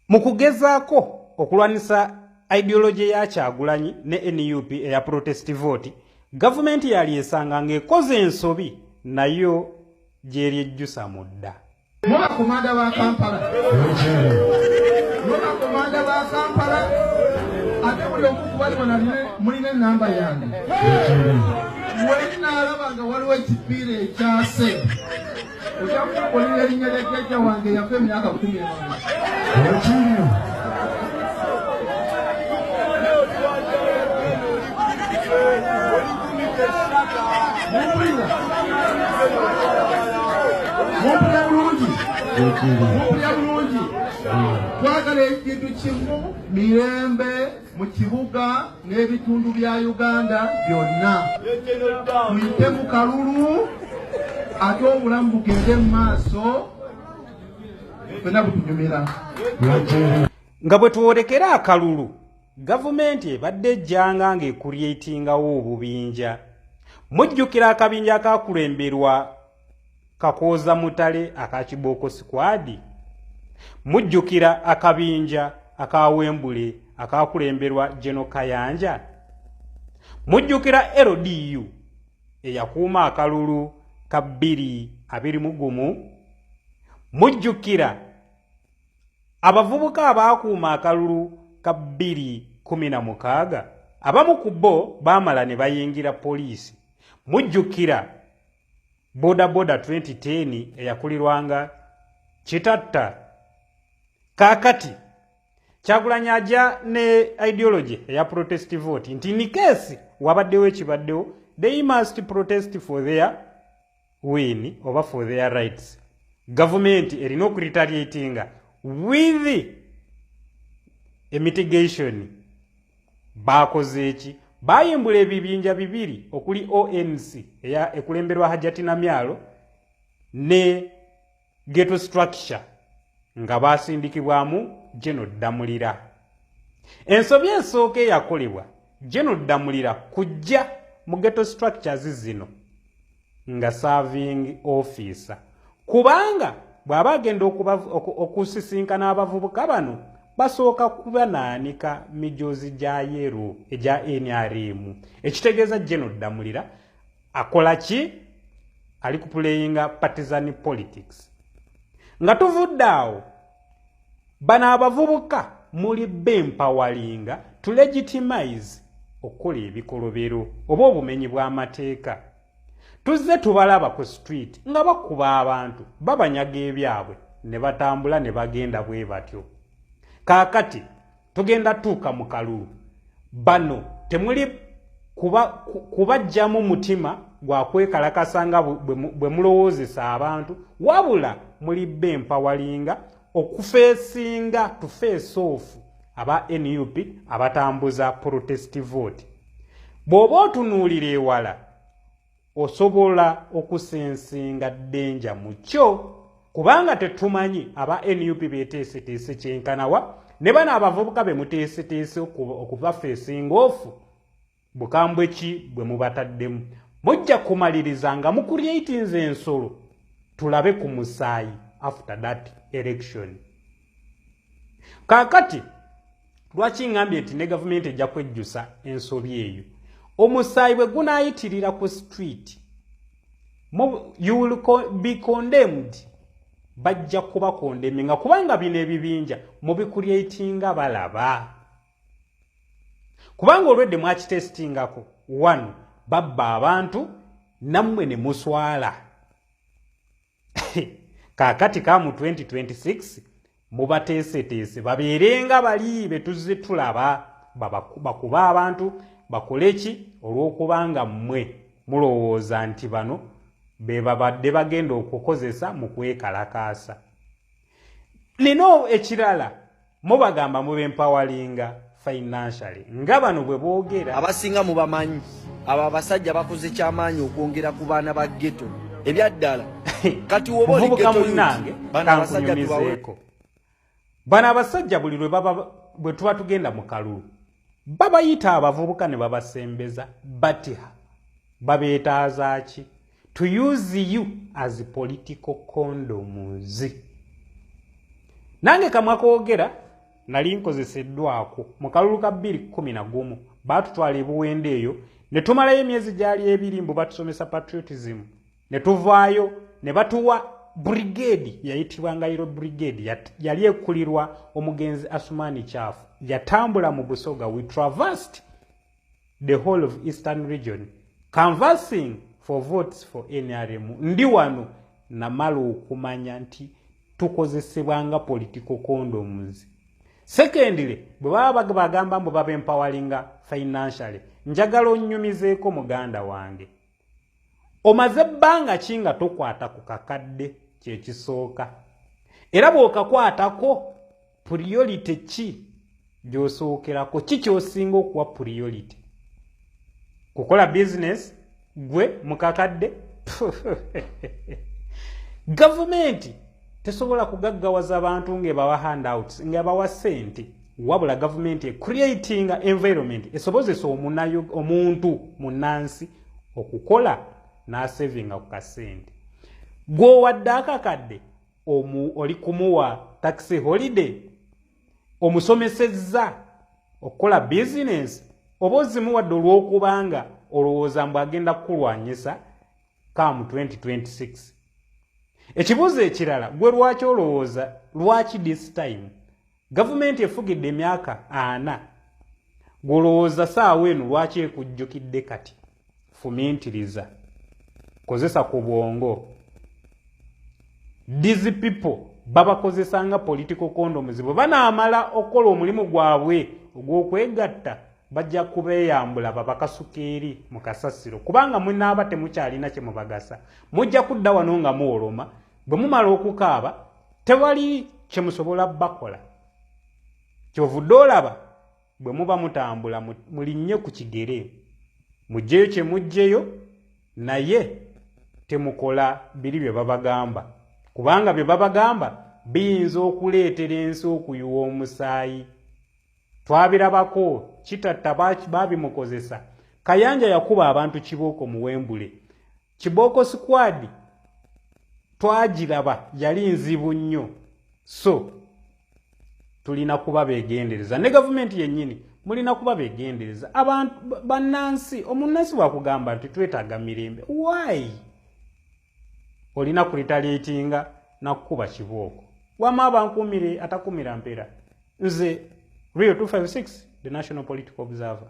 Mu kugezaako okulwanisa ideology ya Kyagulanyi ne NUP eya protest vote, gavumenti yali esanga ng'ekoze ensobi nayo gy'eryejjusa mudda. Muba komanda ba Kampala. Muba komanda ba Kampala. Ate buli omu kubali mulina namba yange. Wena alaba nga waliwo ekipiira ekyase. Okyakukolera erinnya lya jjajja wange yafa emyaka 10. Mumpulira bulungi. Twagala ekintu kimu mirembe mu kibuga n'ebitundu bya Uganda byonna. Muyite mu kalulu ate obulamu bugende mu maaso ffenna butunyumira. Nga bwe tuwolekera akalulu, gavumenti ebadde ejjanga ng'ekuryetingawo obubinja. Mujjukira akabinja akakulemberwa Kakooza Mutale aka Kiboko Squad. Mujjukira akabinja akawembule akakulemberwa Jeno Kayanja. Mujjukira LDU eyakuuma akalulu ka 221. Mujjukira abavubuka abakuuma akalulu ka 216. Abamu ku bo baamala ne bayingira poliisi. Mujjukira Boda 2010 eyakulirwanga Kitatta. Kakati Kyagulanyi ajja ne ideology eya protest vote nti in case wabaddewo ekibaddewo, they must protest for their win over for their rights. Government erina okuretaliatinga with a mitigation. Bakoze eki? Bayimbula ebibinja bibiri okuli ONC eya ekulemberwa Hajati Namyalo ne Ghetto Structure nga basindikibwamu Jeno Damulira. Ensobi ensooka eyakolebwa Jeno Damulira kujja mu Ghetto Structures zino nga serving officer, kubanga bw'aba agenda okusisinkana abavubuka bano basooka kubanaanika mijozi gya yero egya NRM. Ekitegeeza Jeno Damulira akola ki? Ali kuplayinga partisan politics. Nga tuvudde awo, bano abavubuka muli bempawalinga to legitimize okukola ebikolobero oba obumenyi bw'amateeka. Tuzze tubalaba ku street nga bakuba abantu, babanyaga ebyabwe ne batambula ne bagenda bwe batyo. Kaakati tugenda tuuka mu kalulu. Bano temuli kubajjamu mutima gwa kwekalakasa nga bwe mulowoozesa abantu, wabula muli bempawalinga okufeesinga to face off aba NUP abatambuza protest vote. Bw'oba otunuulira ewala osobola okusensinga ddenja mu kyo, kubanga tetumanyi aba NUP beeteeseteese kyenkanawa ne bano abavubuka be muteeseteese okuba facing off bukambwe ki bwe mubataddemu. Mujja kumaliriza nga mucreatinze ensolo tulabe ku musaayi after that election. Kaakati lwaki ngambye nti ne gavumenti ejja kwejjusa ensobi eyo? Omusaayi bwe gunaayitirira ku street, you will be condemned. Bajja kuba kondeminga kubanga bino ebibinja mubicreatinga balaba. Kubanga olwedde mwakitestingako, 1, babba abantu nammwe ne muswala. Kaakati ka mu 2026 mubateeseteese babeerenga bali be tuzze tulaba, bakuba abantu bakole ki olw'okubanga mmwe mulowooza nti bano be babadde bagenda okukozesa mu kwekalakaasa. Nino ekirala mubagamba mubempawalinga financially nga bano bwe boogera. Abasinga mu bamanyi abo abasajja bakoze kyamaanyi okwongera ku baana ba ghetto ebyaddala. Kati woba oli ghetto munnange kankunyumizeeko. Bano abasajja buli bwe tuba tugenda mu kalulu babayita abavubuka ne babasembeza batiha babeetaaza ki? To use you as political condoms. Nange kamwa koogera nali nkozeseddwako mu kalulu ka 2011 baatutwala ebuwende eyo ne tumalayo emyezi gyali 2 mbu batusomesa patriotism ne tuvaayo ne batuwa brigade yayitibwa Ngairo brigade yali ekulirwa omugenzi Asumani Chafu yatambula mu Busoga. We traversed the whole of Eastern region canvassing for votes for NRM. Ndi wano namala okumanya nti tukozesebwanga political condoms. Secondly, bwe baba bagamba mbu baba empoweringa financially, njagala onnyumizeeko muganda wange. Omaze ebbanga kinga tokwata ku kakadde kyekisooka. Era bw'okakwatako priority ki gy'osookerako, ki ky'osinga okuwa priority? Kukola business gwe mu kakadde? Government tesobola kugaggawaza abantu ng'ebawa handouts, ng'ebawa ssente, wabula government creating environment esobozesa omuntu munnansi okukola n'asavinga ku kasente. Gw'owadde akakadde oli kumuwa taxi holiday, omusomesezza okukola business, oba ozimuwadde olw'okubanga olowooza mbu agenda kukulwanyisa kamu 2026. Ekibuuzo ekirala, gwe lwaki olowooza lwaki this time gavumenti efugidde emyaka 4 gw'olowooza saawa eno lwaki ekujjukidde kati? Fumiintiriza, kozesa ku bwongo. These people babakozesanga political condoms bwe banaamala okukola omulimu gwabwe ogw'okwegatta bajja kubeeyambula babakasuka eri mu kasasiro, kubanga munaaba temukyalina kye mubagasa. Mujja kudda wano nga muwoloma, bwe mumala okukaaba tewali kye musobola bakola. Kyovudde olaba bwe muba mutambula mulinnye ku kigere, mujjeyo kye mujjeyo, naye temukola biri bye babagamba, kubanga bye babagamba biyinza okuleetera ensi okuyiwa omusaayi. Twabirabako kitatta babimukozesa. Kayanja yakuba abantu kibooko mu Wembule. Kibooko squad twagiraba yali nzibu nnyo. So tulina kuba beegendereza, ne gavumenti yennyini mulina kuba beegendereza. Abantu bannansi, omunnansi bwakugamba nti twetaaga mirembe, why? Olina kulitaliitinga na kukuba kibooko. Wama abankumire atakumira mpera. Nze Rio 256, the National Political Observer.